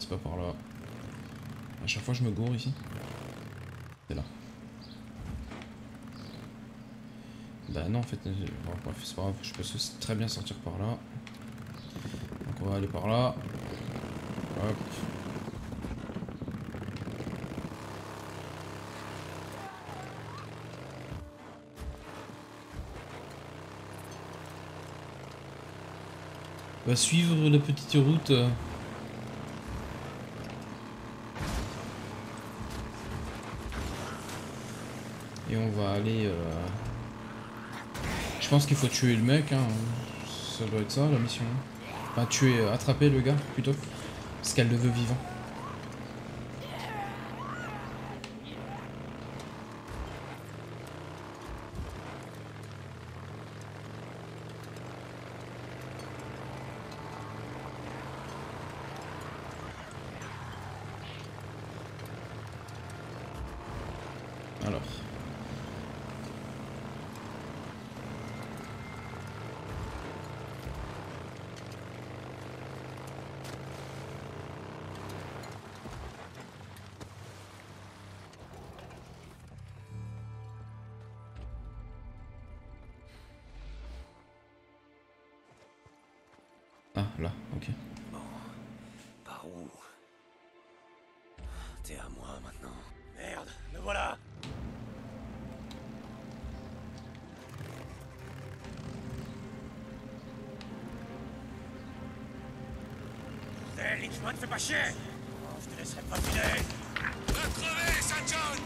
C'est pas par là. À chaque fois je me gourre ici. C'est là. Bah non en fait, bon, bref c'est pas grave, je peux très bien sortir par là. Donc on va aller par là. Hop. On va suivre la petite route. Et on va aller... Je pense qu'il faut tuer le mec, hein. Ça doit être ça la mission. Enfin tuer, attraper le gars plutôt. Parce qu'elle le veut vivant. Alors. Ah, là, ok. Bon, par où? T'es à moi maintenant. Merde, le voilà! Hé, Lynchman, fais pas chier! Oh, je te laisserai pas filer! Va crever, Saint John!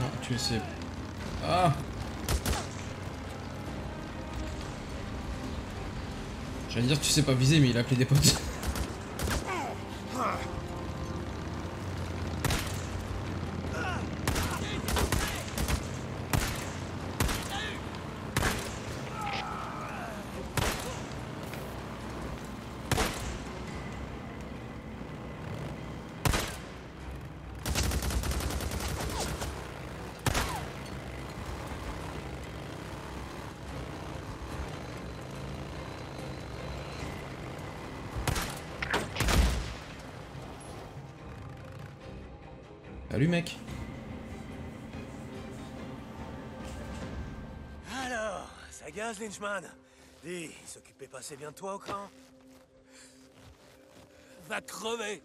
Non, tu sais. Ah! J'allais dire tu sais pas viser mais il a appelé des potes. Salut mec. Alors, ça gaz, Lynchman? Dis, il s'occupait pas assez bien de toi au cran? Va crever!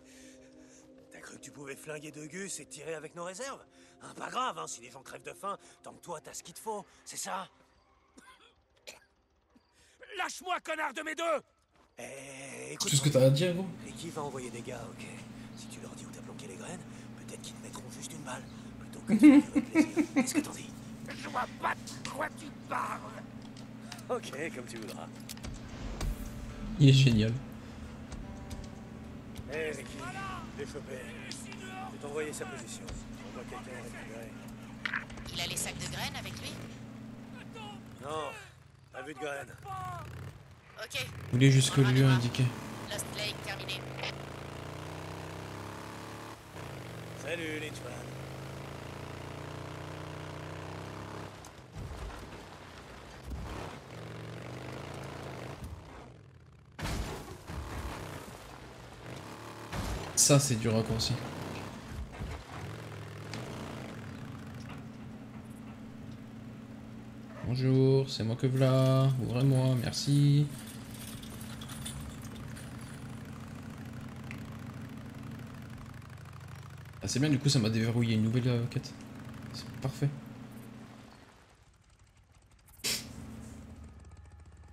T'as cru que tu pouvais flinguer deux gus et tirer avec nos réserves? Hein, pas grave, hein, si les gens crèvent de faim, tant que toi t'as ce qu'il te faut, c'est ça? Lâche-moi, connard de mes deux! Eh, écoute. Tout ce que t'as à dire gros. Et qui va envoyer des gars, ok? Si tu leur dis où t'as planqué les graines, peut-être qu'ils te mettront juste une balle, plutôt que de te faire plaisir. Qu'est-ce que t'en dis? Je vois pas de quoi tu parles! Ok, comme tu voudras. Il est génial. Hé, Ricky, je l'ai chopé. Je vais t'envoyer sa position. On voit quelqu'un récupérer. Il a les sacs de graines avec lui? Non, pas vu de graines. Ok. Vous voulez jusque On le lieu ramènera. indiqué. Lost Lake terminé. Salut, Lynchman. Ça c'est du raccourci. Bonjour, c'est moi que v'là. Ouvrez-moi, merci. Ah c'est bien, du coup ça m'a déverrouillé une nouvelle quête. C'est parfait.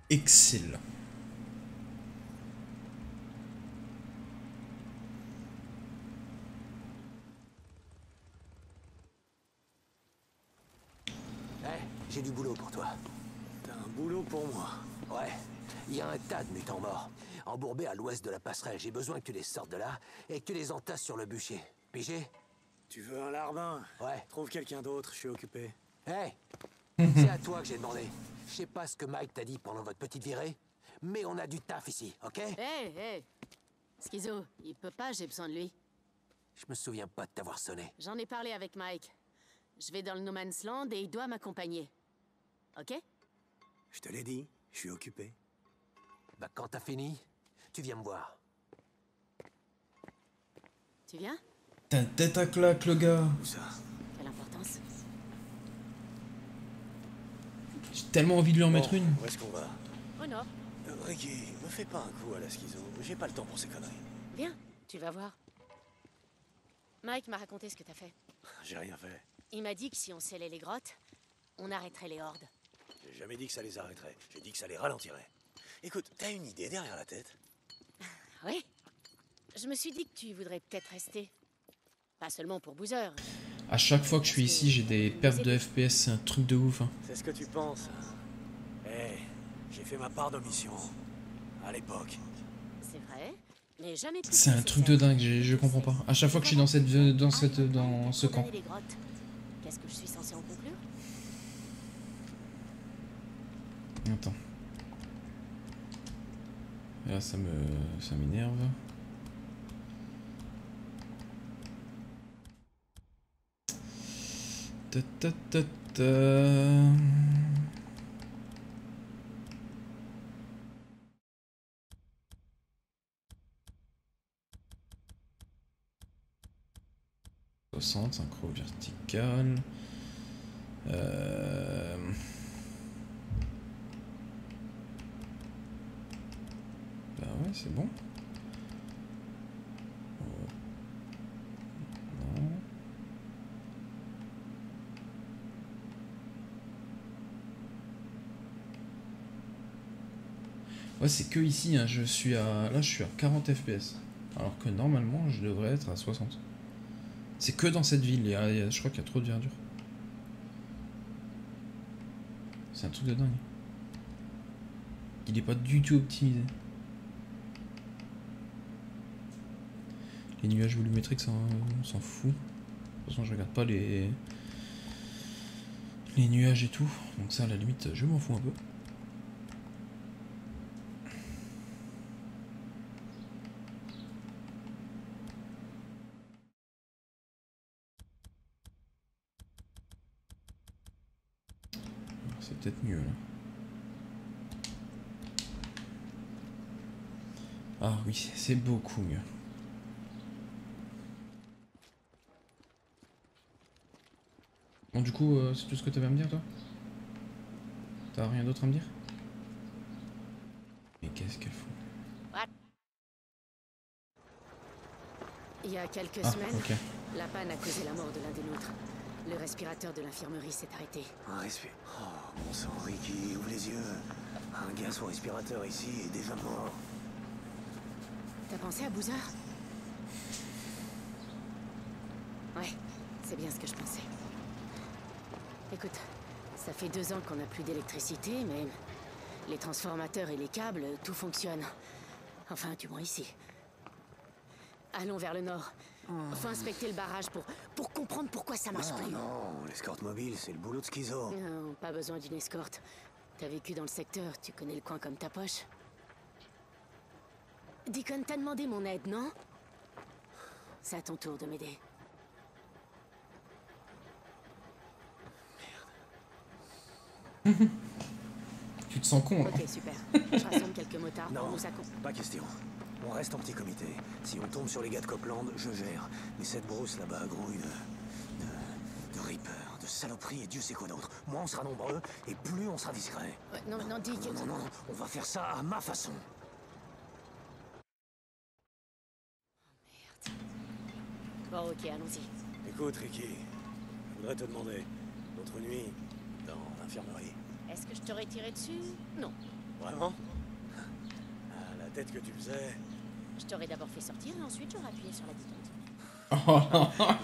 Excellent. J'ai du boulot pour toi. T'as un boulot pour moi. Ouais, il y a un tas de mutants morts, embourbés à l'ouest de la passerelle. J'ai besoin que tu les sortes de là et que tu les entasses sur le bûcher. Pigé? Tu veux un larbin? Ouais. Trouve quelqu'un d'autre, je suis occupé. Hé, c'est à toi que j'ai demandé. Je sais pas ce que Mike t'a dit pendant votre petite virée, mais on a du taf ici, ok? Hé. Schizo, il peut pas, j'ai besoin de lui. Je me souviens pas de t'avoir sonné. J'en ai parlé avec Mike. Je vais dans le No Man's Land et il doit m'accompagner. Ok? Je te l'ai dit, je suis occupé. Bah quand t'as fini, tu viens me voir. Tu viens? T'as une tête à claque, le gars. Où ça? Quelle importance? J'ai tellement envie de lui en mettre une. Où est-ce qu'on va? Au nord. Ricky, me fais pas un coup à la schizo. J'ai pas le temps pour ces conneries. Viens, tu vas voir. Mike m'a raconté ce que t'as fait. J'ai rien fait. Il m'a dit que si on scellait les grottes, on arrêterait les hordes. J'ai jamais dit que ça les arrêterait. J'ai dit que ça les ralentirait. Écoute, t'as une idée derrière la tête? Oui. Je me suis dit que tu voudrais peut-être rester. Pas seulement pour Boozer. À chaque fois que je suis ici, j'ai des pertes de FPS, c'est un truc de ouf. Hein. C'est ce que tu penses. J'ai fait ma part de mission. À l'époque. C'est vrai, mais jamais plus C'est un truc de dingue, je comprends pas. À chaque fois que je suis dans dans ce camp. Les grottes. Qu'est-ce que je suis censé en conclure? Attends. Et là, ça m'énerve. Ta ta ta ta. Synchro vertical. Bah ouais, c'est bon. Non. Ouais, c'est que ici, hein, je suis à 40 FPS. Alors que normalement, je devrais être à 60. C'est que dans cette ville, je crois qu'il y a trop de verdure. C'est un truc de dingue. Il est pas du tout optimisé. Les nuages volumétriques, on s'en fout. De toute façon, je regarde pas les nuages et tout. Donc ça, à la limite, je m'en fous un peu. C'est peut-être mieux là. Ah oui, c'est beaucoup mieux. Bon, du coup, c'est tout ce que tu avais à me dire, toi? T'as rien d'autre à me dire? Mais qu'est-ce qu'elle fout? Il y a quelques Ah, semaines, ok. la panne a causé la mort de l'un des nôtres. Le respirateur de l'infirmerie s'est arrêté. Un respire. Oh, bon sang, Ricky, ouvre les yeux. Un gars sous respirateur ici est déjà mort. T'as pensé à Boozer? Ouais, c'est bien ce que je pensais. Écoute, ça fait 2 ans qu'on n'a plus d'électricité, mais les transformateurs et les câbles, tout fonctionne. Enfin, du moins ici. Allons vers le nord. Faut inspecter le barrage pour comprendre pourquoi ça marche plus. Non, l'escorte mobile, c'est le boulot de Schizo. Non, pas besoin d'une escorte. T'as vécu dans le secteur, tu connais le coin comme ta poche. Deacon t'a demandé mon aide, non? C'est à ton tour de m'aider. Tu te sens con, là. Ok, super. Je rassemble quelques motards pour Non, nous accompagner. pas question. On reste en petit comité. Si on tombe sur les gars de Copland, je gère. Mais cette brousse là-bas grouille de Reaper, de saloperies et Dieu sait quoi d'autre. Moins on sera nombreux, et plus on sera discret. Ouais, non, dis que... Non, on va faire ça à ma façon. Bon, ok, allons-y. Écoute, Ricky, je voudrais te demander, l'autre nuit, dans l'infirmerie. Est-ce que je t'aurais tiré dessus? Non. Vraiment? À la tête que tu faisais, Je t'aurais d'abord fait sortir et ensuite j'aurais appuyé sur la détente.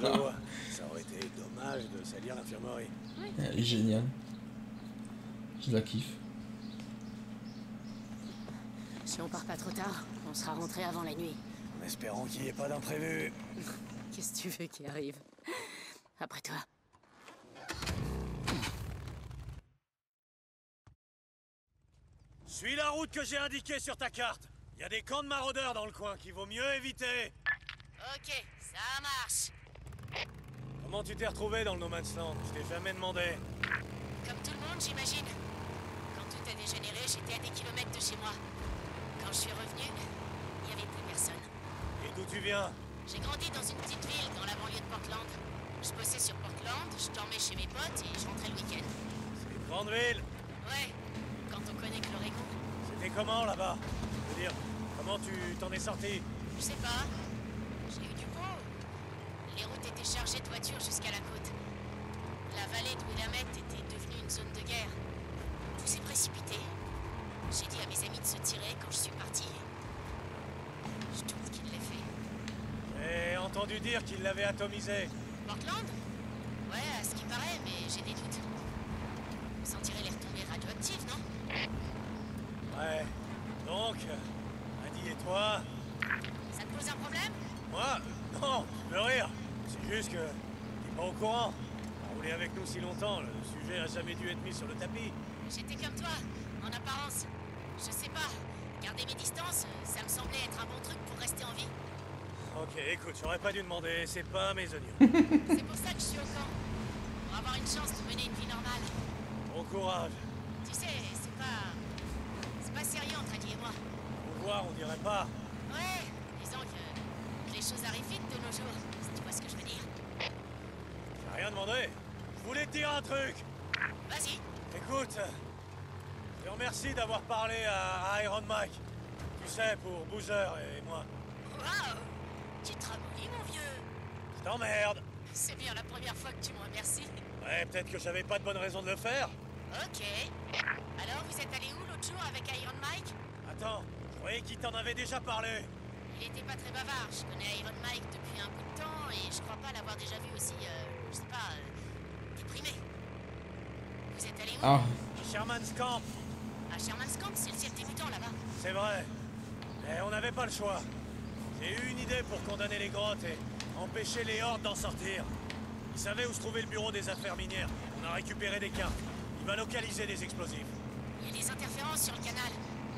je vois. Ça aurait été dommage de salir l'infirmerie. Elle est géniale. Je la kiffe. Si on part pas trop tard, on sera rentré avant la nuit. En espérant qu'il n'y ait pas d'imprévu. Qu'est-ce que tu veux qui arrive? Après toi. Suis la route que j'ai indiquée sur ta carte. Il y a des camps de maraudeurs dans le coin qu'il vaut mieux éviter. Ok, ça marche. Comment tu t'es retrouvé dans le No Man's Land? Je t'ai jamais demandé. Comme tout le monde, j'imagine. Quand tout a dégénéré, j'étais à des kilomètres de chez moi. Quand je suis revenu, il n'y avait plus personne. Et d'où tu viens? J'ai grandi dans une petite ville dans la banlieue de Portland. Je bossais sur Portland, je dormais chez mes potes et je rentrais le week-end. C'est une grande ville. Ouais, quand on connaît que l'Oregon. C'était comment là-bas? Je veux dire, comment tu t'en es sorti? Je sais pas. J'ai eu du beau. Les routes étaient chargées de voitures jusqu'à la côte. La vallée de Willamette était devenue une zone de guerre. Tout s'est précipité. J'ai dit à mes amis de se tirer quand je suis parti. Je doute qu'ils l'aient fait. J'ai entendu dire qu'ils l'avaient atomisé. Portland? Ouais, à ce qui paraît, mais j'ai des doutes. On sentirait les retombées radioactives, non? Ouais. Donc, Adi et toi? Ça te pose un problème? Moi? Non, tu veux rire. C'est juste que t'es pas au courant. Rouler avec nous si longtemps, le sujet a jamais dû être mis sur le tapis. J'étais comme toi, en apparence. Je sais pas. Garder mes distances, ça me semblait être un bon truc pour rester en vie. Ok, écoute, j'aurais pas dû demander, c'est pas mes oignons. C'est pour ça que je suis au camp. Pour avoir une chance de mener une vie normale. Bon courage. Tu sais, c'est pas sérieux entre Adi et moi. Au revoir, on dirait pas. Ouais, disons que les choses arrivent vite de nos jours, si tu vois ce que je veux dire. J'ai rien demandé. Je voulais te dire un truc. Vas-y. Écoute, je te remercie d'avoir parlé à Iron Mike. Tu sais, pour Boozer et moi. Waouh! Tu te ramollis, mon vieux. Je t'emmerde. C'est bien la première fois que tu me remercies. Ouais, peut-être que j'avais pas de bonne raison de le faire. Ok. Alors, vous êtes allé où l'autre jour avec Iron Mike? Attends, je croyais qu'il t'en avait déjà parlé. Il était pas très bavard. Je connais Iron Mike depuis un bout de temps et je crois pas l'avoir déjà vu aussi, je sais pas, déprimé. Vous êtes allé où? Ah, Sherman's Camp, À Sherman's Camp, c'est le ciel débutant là-bas. c'est vrai. Mais on n'avait pas le choix. J'ai eu une idée pour condamner les grottes et empêcher les hordes d'en sortir. Ils savaient où se trouvait le bureau des affaires minières. On a récupéré des cartes. Il va localiser des explosifs. Il y a des interférences sur le canal.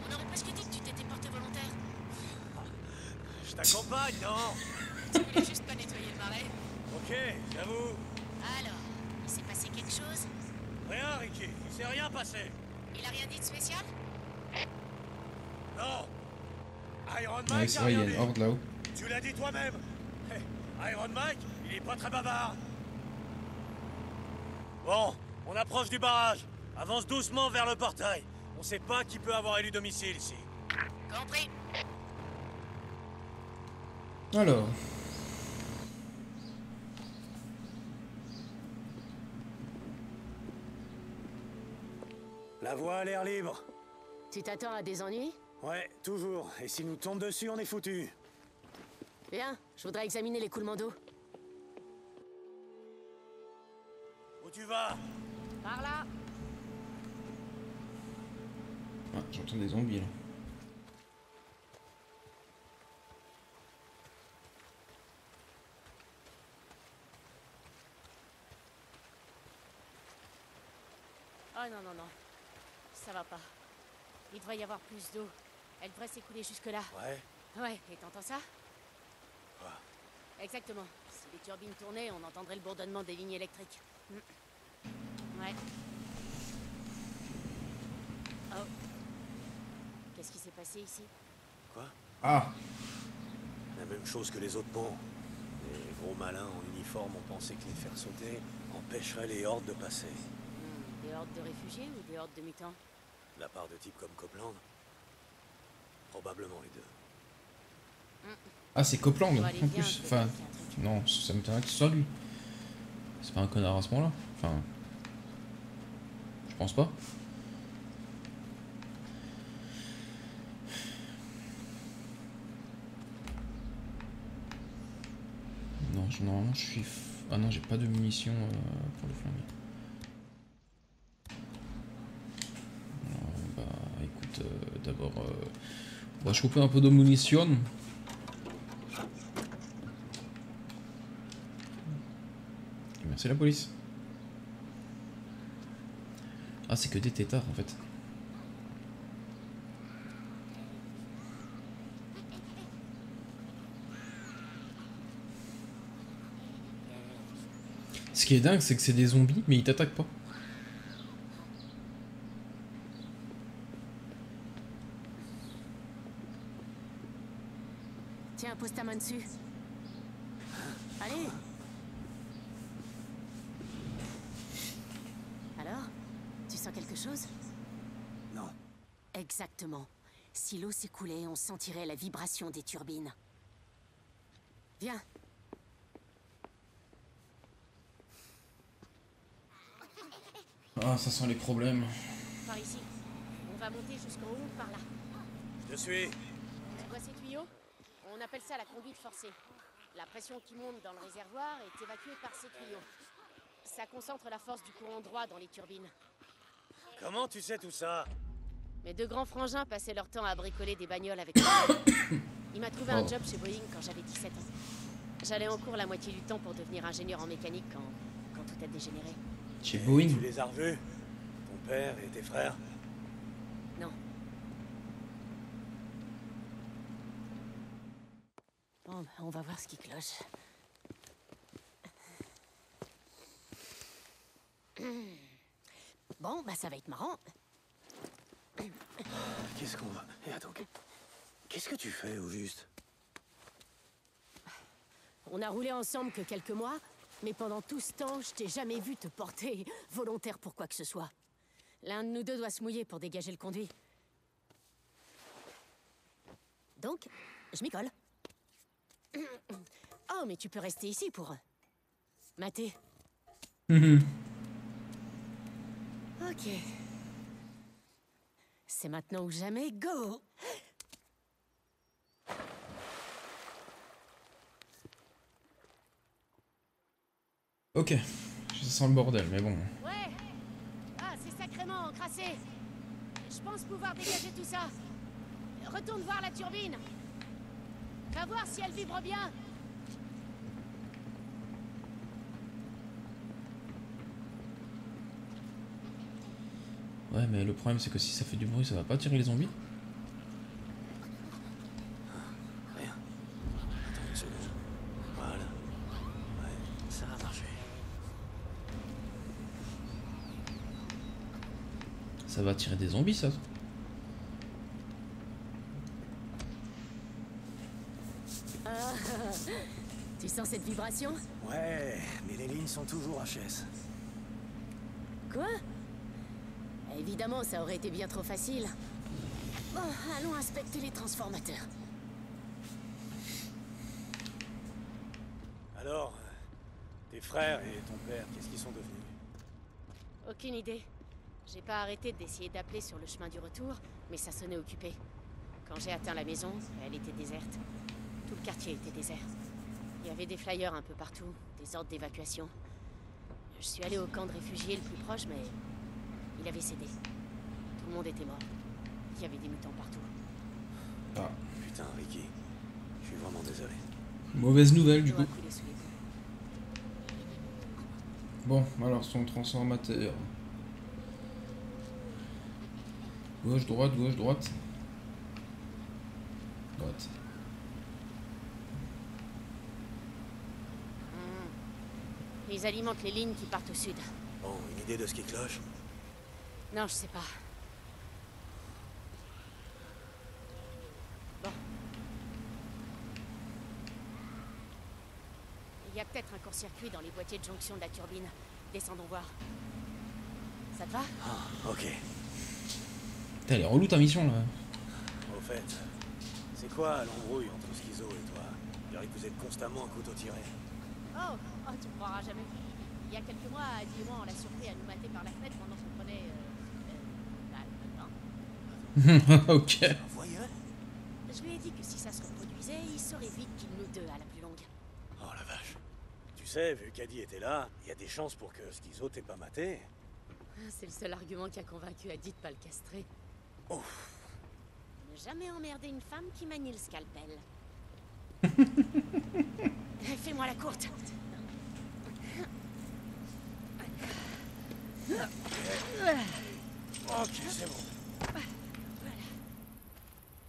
On aurait presque dit que tu t'étais porté volontaire. Je t'accompagne, non? Tu voulais juste pas nettoyer le marais. Ok, j'avoue. Alors, il s'est passé quelque chose? Rien, Ricky. Il s'est rien passé. Il a rien dit de spécial? Non. Iron ouais, Mike c'est a vrai, il y a rien une dit. horde là-haut. Tu l'as dit toi-même. Hey, Iron Mike, il est pas très bavard. Bon, on approche du barrage. Avance doucement vers le portail. On sait pas qui peut avoir élu domicile ici. Compris. Alors. La voie a l'air libre. Tu t'attends à des ennuis? Ouais, toujours. Et s'il nous tombe dessus, on est foutu. Viens, je voudrais examiner l'écoulement d'eau. Où tu vas? Par là. Ah, j'entends des zombies là. Oh non, non, non. Ça va pas. Il devrait y avoir plus d'eau. Elle devrait s'écouler jusque-là. Ouais. Ouais, et t'entends ça? Quoi? Exactement. Si les turbines tournaient, on entendrait le bourdonnement des lignes électriques. Ouais. Oh. Qu'est-ce qui s'est passé ici? Quoi? Ah, La même chose que les autres ponts. Les gros malins en uniforme ont pensé que les faire sauter empêcherait les hordes de passer. Des hordes de réfugiés ou des hordes de mutants? De la part de types comme Copeland? Probablement les deux. ah c'est Copeland Bon, allez, en viens, plus. je vais Enfin, vérifier un truc. non, ça m'étonnerait que ce soit lui. C'est pas un connard à ce moment-là. Enfin, je pense pas. Non, normalement je suis. Ah non, j'ai pas de munitions pour le flingue. Bah écoute, d'abord, on va choper un peu de munitions. c'est la police. Ah, c'est que des têtards en fait. Ce qui est dingue, c'est que c'est des zombies, mais ils t'attaquent pas. Tiens, pose ta main dessus. Allez. Alors, tu sens quelque chose? Non. Exactement. Si l'eau s'écoulait, on sentirait la vibration des turbines. Viens. Ah, ça sent les problèmes. Par ici. On va monter jusqu'en haut par là. Je te suis. Tu vois ces tuyaux? On appelle ça la conduite forcée. La pression qui monte dans le réservoir est évacuée par ces tuyaux. Ça concentre la force du courant droit dans les turbines. Comment tu sais tout ça? Mes deux grands frangins passaient leur temps à bricoler des bagnoles avec moi. Il m'a trouvé un job chez Boeing quand j'avais 17 ans. J'allais en cours la moitié du temps pour devenir ingénieur en mécanique quand tout a dégénéré. Chez Et Boeing. tu les as revus? Ton père et tes frères? Non. Bon, on va voir ce qui cloche. Bon, bah ça va être marrant. Qu'est-ce qu'on va... Et attends, qu'est-ce que tu fais au juste? On a roulé ensemble que quelques mois, mais pendant tout ce temps, je t'ai jamais vu te porter volontaire pour quoi que ce soit. L'un de nous deux doit se mouiller pour dégager le conduit. Donc, je m'y colle. Oh, mais tu peux rester ici pour... mater. Ok. C'est maintenant ou jamais, go! Ok, ça sent le bordel, mais bon. Ouais. Ah, c'est sacrément encrassé. Je pense pouvoir dégager tout ça. Retourne voir la turbine. Va voir si elle vibre bien. Ouais, mais le problème c'est que si ça fait du bruit, ça va pas attirer les zombies. Rien. Attends une seconde. Voilà. Ouais, ça va marcher. Ça va attirer des zombies, ça. Tu sens cette vibration? Ouais, mais les lignes sont toujours HS. Quoi? Évidemment, ça aurait été bien trop facile. Bon, allons inspecter les transformateurs. Alors, tes frères et ton père, qu'est-ce qu'ils sont devenus? Aucune idée. J'ai pas arrêté d'essayer d'appeler sur le chemin du retour, mais ça sonnait occupé. Quand j'ai atteint la maison, elle était déserte. Tout le quartier était désert. Il y avait des flyers un peu partout, des ordres d'évacuation. Je suis allé au camp de réfugiés le plus proche, mais il avait cédé. Tout le monde était mort. Il y avait des mutants partout. Ah, Putain, Ricky. Je suis vraiment désolé. mauvaise nouvelle du L'eau a coup. coulé sous les ponts. Bon, alors son transformateur. Gauche, droite, gauche, droite. Droite. Ils alimentent les lignes qui partent au sud. Bon, une idée de ce qui cloche? Non, je sais pas. Bon. Il y a peut-être un court-circuit dans les boîtiers de jonction de la turbine. Descendons voir. Ça te va? Ah, ok. Putain, elle est relou ta mission là. Au fait, c'est quoi l'embrouille entre Schizo et toi? Je dirais que vous êtes constamment à couteau tiré. Oh, tu me croiras jamais. Il y a quelques mois, Adi et moi, on l'a surpris à nous mater par la fenêtre pendant qu'on prenait... le bain. Ok. Un voyeur? Je lui ai dit que si ça se reproduisait, il saurait vite qu'il nous deux à la plus longue. Oh la vache. Tu sais, vu qu'Adi était là, il y a des chances pour que Schizo t'ait pas maté. C'est le seul argument qui a convaincu Adi de pas le castrer. Ouf. Ne jamais emmerder une femme qui manie le scalpel. Fais-moi la courte. Ok, c'est bon.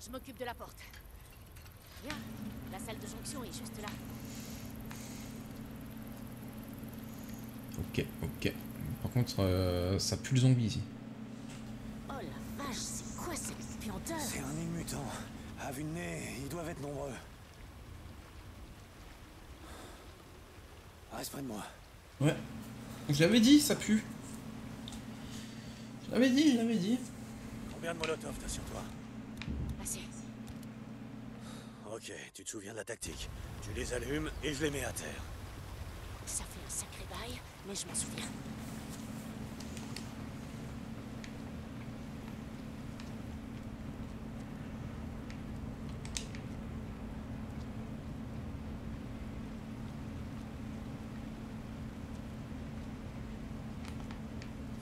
Je m'occupe de la porte. Viens, la salle de jonction est juste là. Ok, ok. Par contre, ça pue le zombie ici. Oh la vache, c'est quoi cette puanteur? C'est un île mutant. À vue de nez, ils doivent être nombreux. Reste près de moi. Ouais. Je l'avais dit, ça pue. Je l'avais dit. Combien de molotovs t'as sur toi? Assez. Ok, tu te souviens de la tactique. Tu les allumes et je les mets à terre. Ça fait un sacré bail, mais je m'en souviens.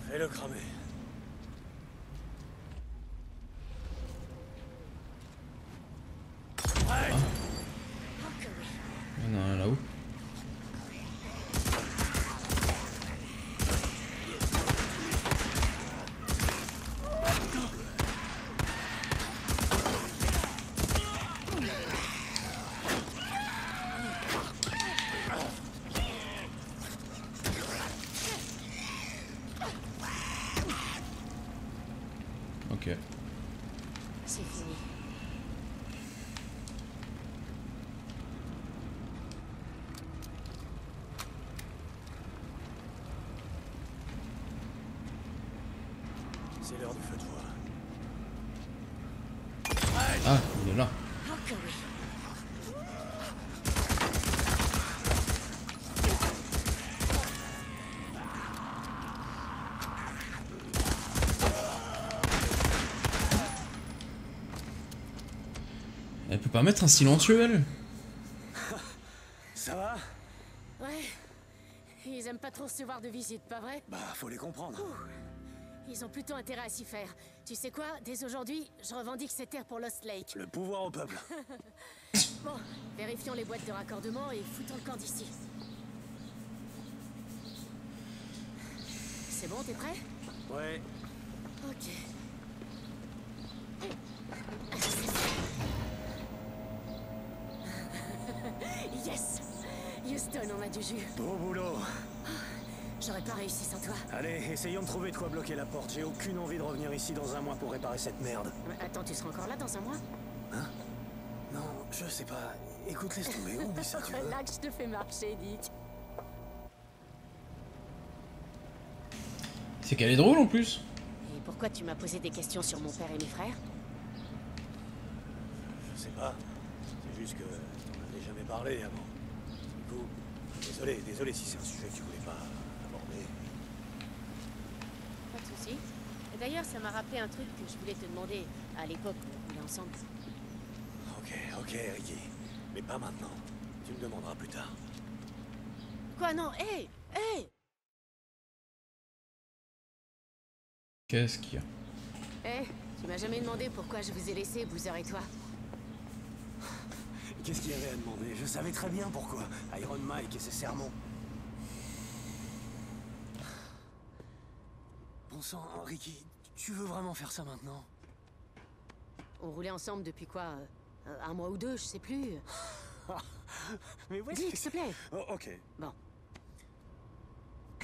Fais-le cramer. Ouais. Oh que oui. Il y en a un là-haut. Ok. C'est fini. C'est l'heure du feu de joie. Ah, il est là. Oh que oui. Elle peut pas mettre un silencieux, elle? Ça va? Ouais. Ils aiment pas trop recevoir de visite, pas vrai? Bah, faut les comprendre. Ils ont plutôt intérêt à s'y faire. Tu sais quoi? Dès aujourd'hui, je revendique cette terre pour Lost Lake. Le pouvoir au peuple. Bon, vérifions les boîtes de raccordement et foutons le camp d'ici. C'est bon, t'es prêt? Ouais. Ok. Yes! Houston, on a du jus. Beau boulot. J'aurais pas réussi sans toi. Allez, essayons de trouver de quoi bloquer la porte. J'ai aucune envie de revenir ici dans un mois pour réparer cette merde. Attends, tu seras encore là dans un mois? Non, je sais pas. Écoute, laisse tomber, oublie ça, tu veux. Relax, je te fais marcher, Dick. C'est qu'elle est drôle en plus. Et pourquoi tu m'as posé des questions sur mon père et mes frères? Je sais pas. C'est juste que t'en avais jamais parlé avant. Du coup, désolé si c'est un sujet que tu voulais pas aborder. Pas de soucis. Et d'ailleurs, ça m'a rappelé un truc que je voulais te demander à l'époque où on roulait ensemble. Ok, Ricky. Mais pas maintenant. Tu me demanderas plus tard. Quoi, non? Hé! Hé! Qu'est-ce qu'il y a? Hé, tu m'as jamais demandé pourquoi je vous ai laissé, Boozer et toi. Qu'est-ce qu'il y avait à demander? Je savais très bien pourquoi. Iron Mike et ses sermons. Bon sang, Ricky, tu veux vraiment faire ça maintenant? On roulait ensemble depuis quoi? Un mois ou deux, je sais plus. Mais où est-ce Dick, que... s'il te plaît. Oh, ok. Bon.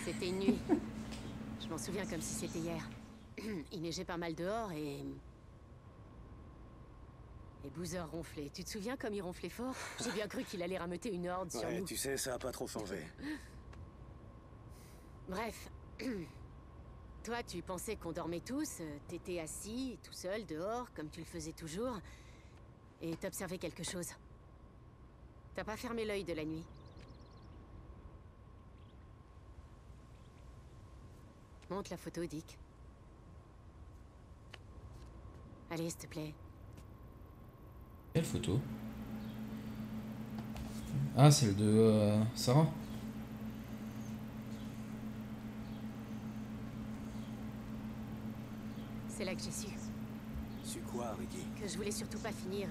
C'était une nuit. Je m'en souviens comme si c'était hier. Il neigeait pas mal dehors et Boozer ronflait. Tu te souviens comme il ronflait fort? J'ai bien cru qu'il allait rameuter une horde sur Ouais, nous. tu sais, ça a pas trop changé. Bref. Toi, tu pensais qu'on dormait tous. T'étais assis, tout seul, dehors, comme tu le faisais toujours. Et t'observais quelque chose. T'as pas fermé l'œil de la nuit. Montre la photo, Dick. Allez, s'il te plaît. Quelle photo? Ah, celle de Sarah. C'est là que j'ai su. Su quoi, Ricky? Que je voulais surtout pas finir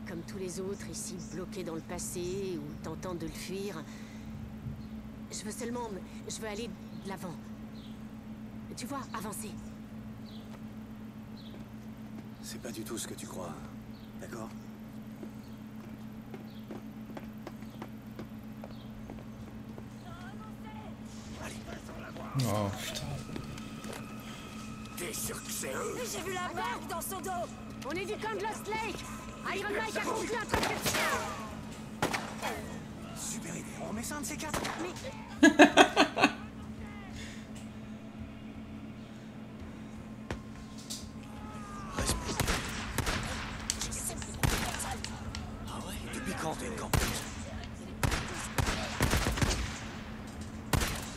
comme tous les autres ici, bloqués dans le passé ou tentant de le fuir. Je veux seulement... Je veux aller de l'avant. tu vois, avancer. C'est pas du tout ce que tu crois. D'accord? Oh putain. T'es sûr que c'est eux? J'ai vu la barque dans son dos. On est du camp de Lost Lake. Iron Mike a conclu un truc de... Super idée. On remet ça un de ces quatre? Ah ouais? Depuis quand t'es une campeuse?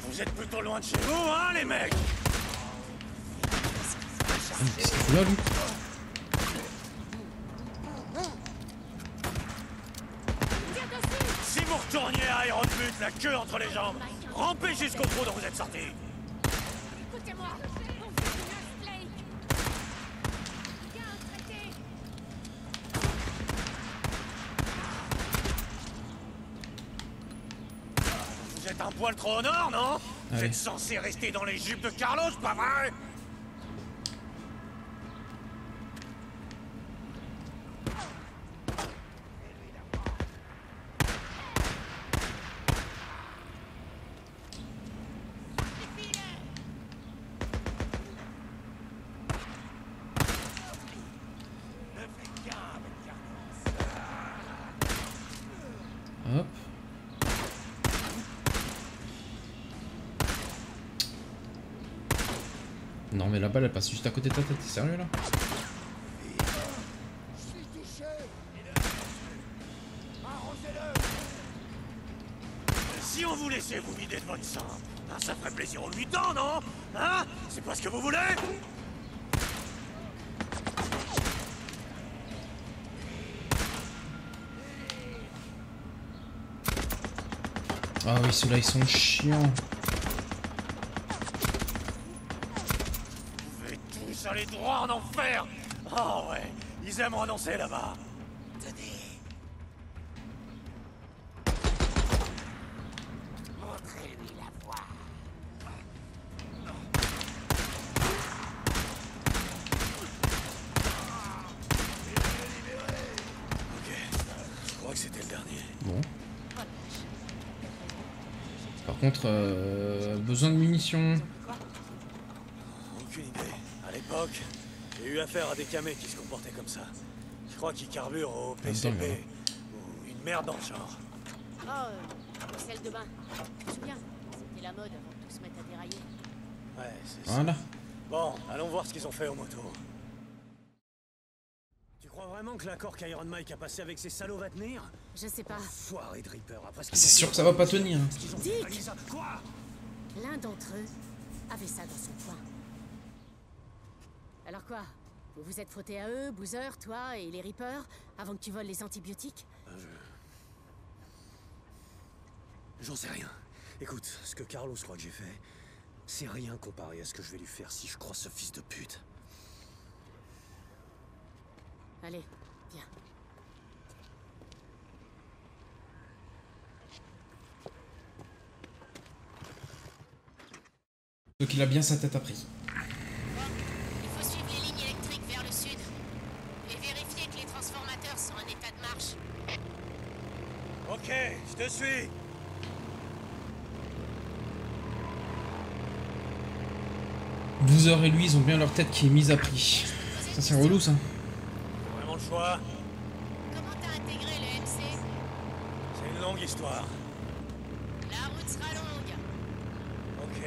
Vous êtes plutôt loin de chez vous, hein, les mecs? Qu'est-ce qu'il fout là, lui? Si vous retourniez à Iron Butte, la queue entre les jambes, rampez jusqu'au trou dont vous êtes sortis. Écoutez-moi, on vient de Lost Lake. Il y a un traité. Vous êtes un poil trop au nord, non? Vous Allez. êtes censé rester dans les jupes de Carlos, pas vrai? Hop. Non mais la balle elle passe juste à côté de ta tête, t'es sérieux là? Si on vous laissait vous vider de votre sang, hein, ça ferait plaisir aux mutants, non? Hein? C'est pas ce que vous voulez? Ah oui, ceux-là ils sont chiants. Vous pouvez tous aller droit en enfer! Oh ouais, ils aiment renoncer là-bas. Tenez. Montrez-lui la voie. Ok, je crois que c'était le dernier. Bon. Par contre, besoin de munitions. Aucune idée. À l'époque, j'ai eu affaire à des camés qui se comportaient comme ça. Je crois qu'ils carburent au PCP. Ou une merde dans le genre. Oh, celle de bain. Tu te souviens? C'était la mode avant de tout se mettre à dérailler. Ouais, c'est ça. Voilà. Bon, allons voir ce qu'ils ont fait aux motos. Tu crois vraiment que l'accord qu'Iron Mike a passé avec ces salauds va tenir? Je sais pas. Foiré de Reaper, après ce qu'ils C'est ont sûr fait, que ça va pas tenir. ce qu'ils ont Dick fait à Lisa. Quoi? L'un d'entre eux avait ça dans son poing. Alors quoi? Vous vous êtes frotté à eux, Boozer, toi et les Reapers, avant que tu voles les antibiotiques? J'en sais rien. Écoute, ce que Carlos croit que j'ai fait, c'est rien comparé à ce que je vais lui faire si je croise ce fils de pute. Allez, viens. Donc il a bien sa tête appris. Il faut suivre les lignes électriques vers le sud. Et vérifier que les transformateurs sont en état de marche. Ok, je te suis. Boozer et lui, ils ont bien leur tête qui est mise à prix. Ça c'est relou ça. Vraiment le choix? Comment t'as intégré le MC? C'est une longue histoire. La route sera longue. Ok,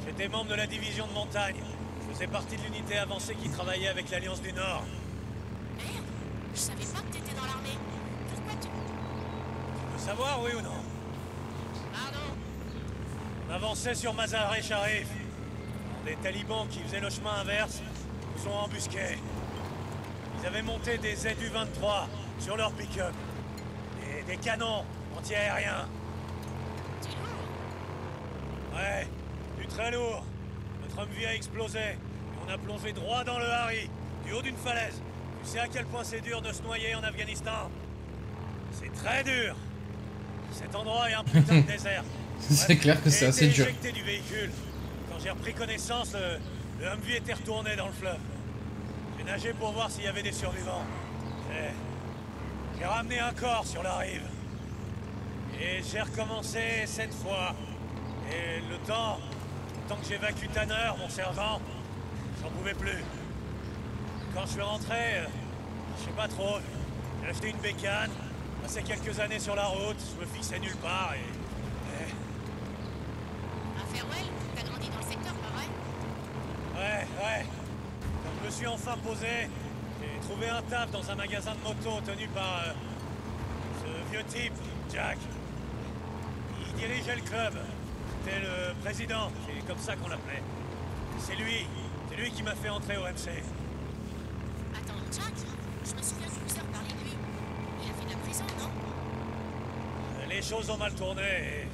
j'étais membre de la division de montagne. Je faisais partie de l'unité avancée qui travaillait avec l'Alliance du Nord. Merde, je savais pas que t'étais dans l'armée. Pourquoi tu... Tu veux savoir, oui ou non? Pardon? On avançait sur Mazar-e-Sharif. Des talibans qui faisaient le chemin inverse nous ont embusqués. Ils avaient monté des ZU-23 sur leur pick-up. Des canons anti-aériens. Du lourd? Ouais, du très lourd. Notre Humvee a explosé. Et on a plongé droit dans le Harry, du haut d'une falaise. Tu sais à quel point c'est dur de se noyer en Afghanistan? C'est très dur. Cet endroit est un putain de désert. C'est clair que c'est assez dur. J'ai été éjecté du véhicule quand Quand j'ai repris connaissance, le Humvee était retourné dans le fleuve. J'ai nagé pour voir s'il y avait des survivants. J'ai ramené un corps sur la rive. Et j'ai recommencé 7 fois. Et le temps que j'évacue Tanner, mon sergent, j'en pouvais plus. Quand je suis rentré, je sais pas trop, j'ai acheté une bécane, passé quelques années sur la route, je me fixais nulle part et... À Farewell, t'as grandi dans le secteur, pas vrai? Ouais. Quand je me suis enfin posé, j'ai trouvé un taf dans un magasin de moto tenu par ce vieux type, Jack. Il dirigeait le club. C'était le président, c'est comme ça qu'on l'appelait. C'est lui qui m'a fait entrer au MC. Attends, Jack? Je me souviens que Boozer parlait de lui. Il a fait de la prison, non? Les choses ont mal tourné et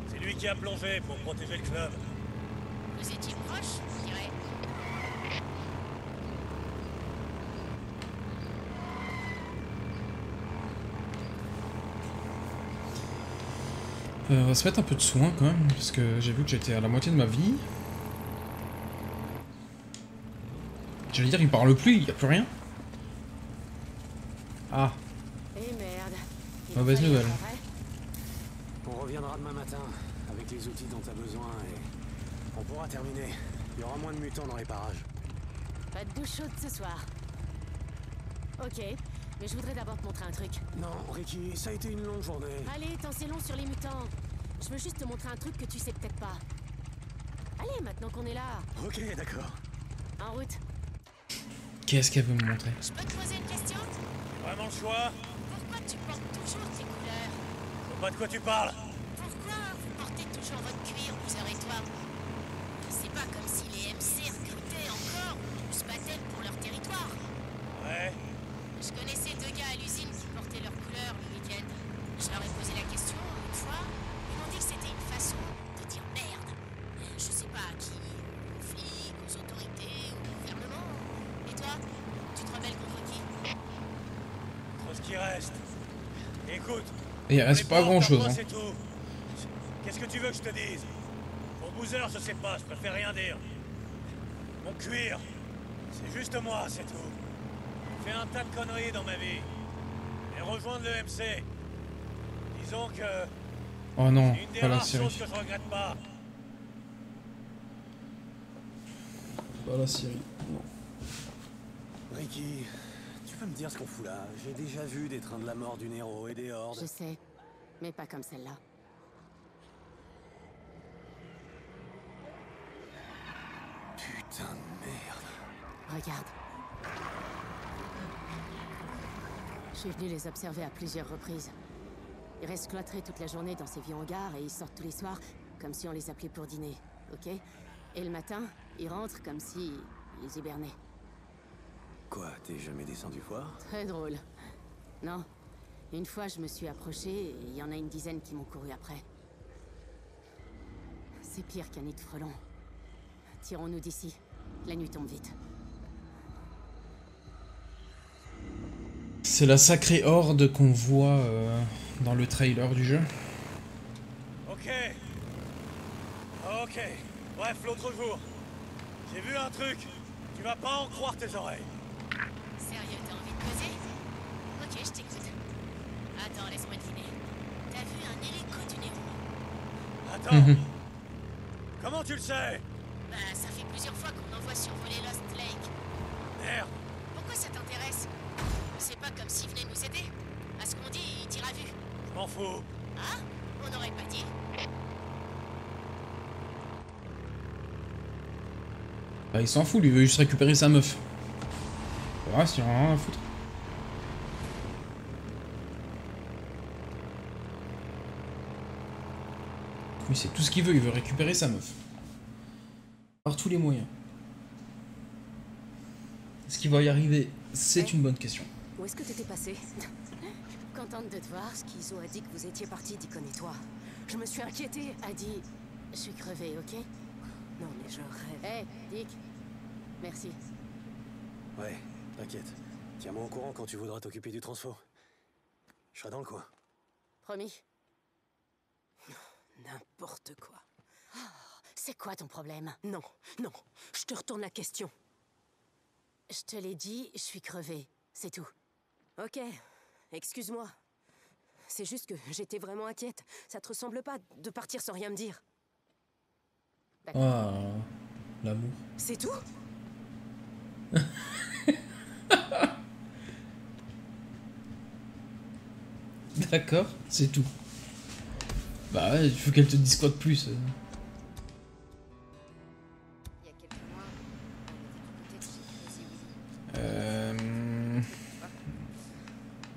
c'est lui qui a plongé pour protéger le club. Vous étiez proches, je dirais. On va se mettre un peu de soin quand même, parce que j'ai vu que j'étais à la moitié de ma vie. J'allais dire, il parle plus, il n'y a plus rien. Ah, Eh merde. mauvaise nouvelle. On reviendra demain matin avec les outils dont t'as besoin et on pourra terminer. Il y aura moins de mutants dans les parages. Pas de douche chaude ce soir. Ok, mais je voudrais d'abord te montrer un truc. Non, Ricky, ça a été une longue journée. Allez, t'en sais long sur les mutants. Je veux juste te montrer un truc que tu sais peut-être pas. Allez, maintenant qu'on est là. Ok, d'accord. En route. Qu'est-ce qu'elle veut me montrer? Je peux te poser une question? Vraiment le choix? Pourquoi tu portes toujours tes couleurs? Je sais pas de quoi tu parles. Pourquoi vous portez toujours votre cuir, Boozer et toi? C'est pas comme si les MC recrutaient encore ou se battaient pour leur territoire. Ouais. Je connaissais 2 gars à l'usine qui portaient leurs couleurs le week-end. Je leur ai posé la question une fois. Ils m'ont dit que c'était une façon de dire merde. Je sais pas à qui, aux flics, aux autorités, au gouvernement. Et toi, tu te rebelles contre qui? Trop ce qui reste. Écoute. Et il reste on est pas en grand chose. tapant, Hein. c'est tout. Qu'est-ce que tu veux que je te dise? Pour Boozer, je sais pas, je préfère rien dire. Mon cuir, c'est juste moi, c'est tout. J'ai fait un tas de conneries dans ma vie. Et rejoindre le MC. Disons que Oh non, c'est une des pas la rares série. choses que je regrette pas. Pas la série. Non. Ricky, tu peux me dire ce qu'on fout là? J'ai déjà vu des trains de la mort du Nero et des hordes. Je sais, mais pas comme celle-là. Putain de merde. Regarde. Je suis venu les observer à plusieurs reprises. Ils restent cloîtrés toute la journée dans ces vieux hangars et ils sortent tous les soirs comme si on les appelait pour dîner, ok? Et le matin, ils rentrent comme si ils hibernaient. Quoi, t'es jamais descendu voir? Très drôle. Non. Une fois, je me suis approché et il y en a une dizaine qui m'ont couru après. C'est pire qu'un nid de frelons. Tirons-nous d'ici. La nuit tombe vite. C'est la sacrée horde qu'on voit dans le trailer du jeu. Ok. Bref, l'autre jour, j'ai vu un truc. Tu vas pas en croire tes oreilles. Sérieux, t'as envie de causer? Ok, je t'écoute. Attends, laisse-moi deviner. T'as vu un hélico du Nero? Attends. Comment tu le sais? Bah, ça fait plusieurs fois qu'on en voit survoler Lost Lake. Merde. Pourquoi ça t'intéresse? C'est pas comme s'il venait nous aider. À ce qu'on dit, il tire à vue. Je m'en fous. Ah? On n'aurait pas dit? Bah, il s'en fout, lui, il veut juste récupérer sa meuf. Ouais, c'est rien à foutre. Oui, c'est tout ce qu'il veut, il veut récupérer sa meuf. Par tous les moyens. Est-ce qu'il va y arriver? C'est une bonne question. Où est-ce que t'étais passé? Contente de te voir. Schizo a dit que vous étiez partis, Deacon et toi. Je me suis inquiétée. Adi, je suis crevée, ok? Non mais je rêve. Hé, Dick. Merci. Ouais, t'inquiète. Tiens-moi au courant quand tu voudras t'occuper du transfo. Je serai dans le coin. Promis. N'importe quoi. C'est quoi ton problème? Non, non, je te retourne la question. Je te l'ai dit, je suis crevée. C'est tout. Ok, excuse-moi. C'est juste que j'étais vraiment inquiète. Ça te ressemble pas de partir sans rien me dire. Ah, l'amour. C'est tout? D'accord, c'est tout. Bah ouais, il faut qu'elle te dise quoi de plus. Il y a quelques mois, on était du côté de chez Crazy Willy.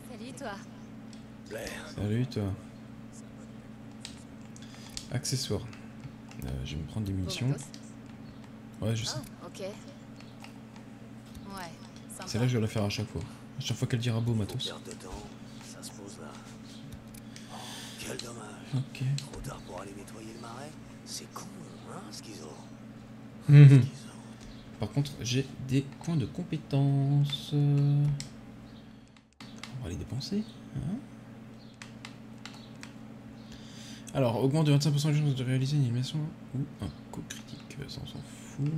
Salut toi. Blair. Salut toi. Accessoires. Je vais me prendre des Beau munitions. matos. Ouais, je sais. Oh, ok. Ouais, sympa. C'est là que je vais la faire à chaque fois. À chaque fois qu'elle dira beau Faut matos. perdre de temps, ça se pose là. Oh, quel dommage. Ok. Trop tard pour aller nettoyer le marais. C'est con, hein, Schizo. Mhm. Schizo. Par contre, j'ai des points de compétence. On va les dépenser. Hein. Alors, augmente de 25% les chances de réaliser une animation ou un coup critique. Ça, on s'en fout.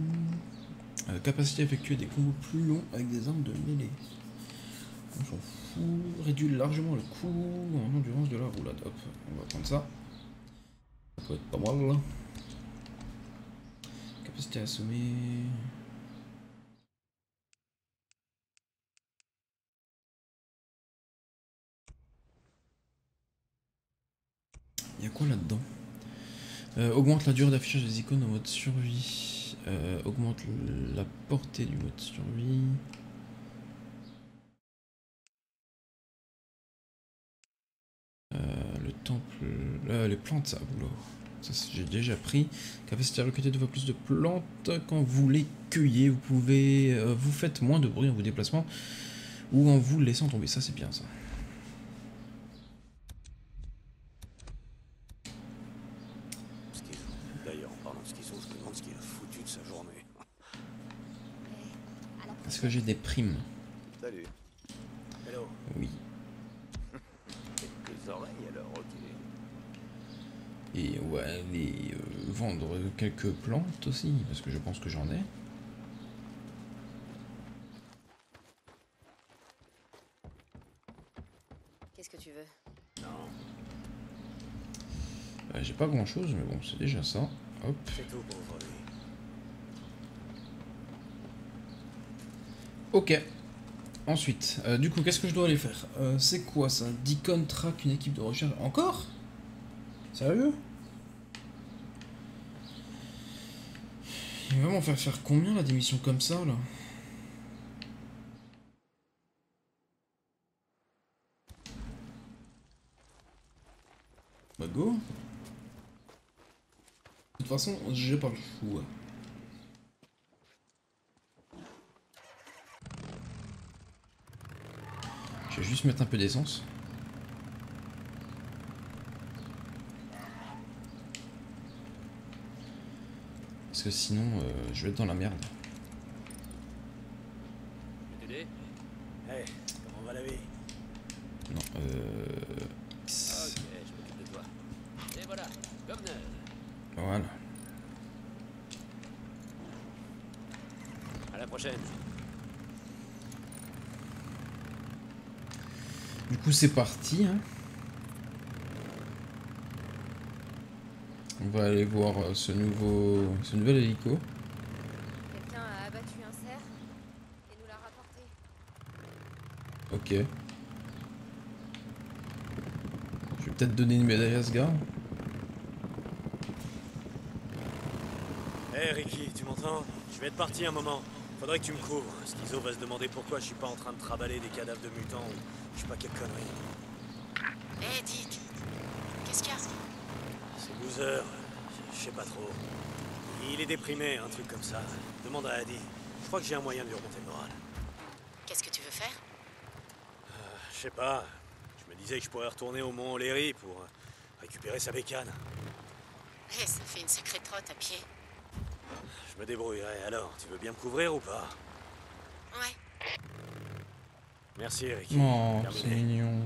Capacité à effectuer des combos plus longs avec des armes de mêlée. On s'en fout. Réduit largement le coût en endurance de la roulade. Hop, on va prendre ça. Ça peut être pas mal. Capacité à assommer. Il y a quoi là-dedans? Augmente la durée d'affichage des icônes en mode survie. Augmente la portée du mode survie. Le temple. Les plantes, ça, oula. Ça, j'ai déjà pris. Capacité à recruter 2 fois plus de plantes. Quand vous les cueillez, vous pouvez. Vous faites moins de bruit en vous déplacement ou en vous laissant tomber. Ça, c'est bien ça. Schizo. D'ailleurs, en parlant de Schizo, je me demande ce qu'il a foutu de sa journée. À la Est-ce que j'ai des primes? Salut. Hello. Oui. Quelques oreilles alors, ok. Et ouais, aller vendre quelques plantes aussi, parce que je pense que j'en ai. Qu'est-ce que tu veux? Non, J'ai pas grand chose, mais bon, c'est déjà ça. Hop. c'est tout pour aujourd'hui. Ok. Ensuite, du coup, qu'est-ce que je dois aller faire? C'est quoi ça? Deacon track une équipe de recherche. Encore? Sérieux? Il va m'en faire combien là, des missions comme ça là? Bah go. De toute façon, j'ai pas le choix. Je vais juste mettre un peu d'essence. Parce que sinon, je vais être dans la merde. Je peux t'aider? Hey, comment va la vie? Non, Ok, je m'occupe de toi. Et voilà, comme neuf. voilà. À la prochaine. Du coup, c'est parti. Hein. On va aller voir ce nouvel hélico. Quelqu'un a abattu un cerf et nous l'a rapporté. Ok. Je vais peut-être donner une médaille à ce gars. Hey Ricky, tu m'entends? Je vais être parti un moment. Faudrait que tu me couvres. Schizo va se demander pourquoi je suis pas en train de travailler des cadavres de mutants ou je sais pas quelle connerie. Hé, Dick, qu'est-ce qu'il y a? C'est loser. Je sais pas trop. Il est déprimé, un truc comme ça. Demande à Adi. Je crois que j'ai un moyen de lui remonter le moral. Qu'est-ce que tu veux faire? Je sais pas. Je me disais que je pourrais retourner au Mont Oléry pour récupérer sa bécane. Hé, ça fait une sacrée trotte à pied. Je me débrouillerai. Alors, tu veux bien me couvrir ou pas? Ouais. Merci Ricky. Oh, Terminé. c'est mignon.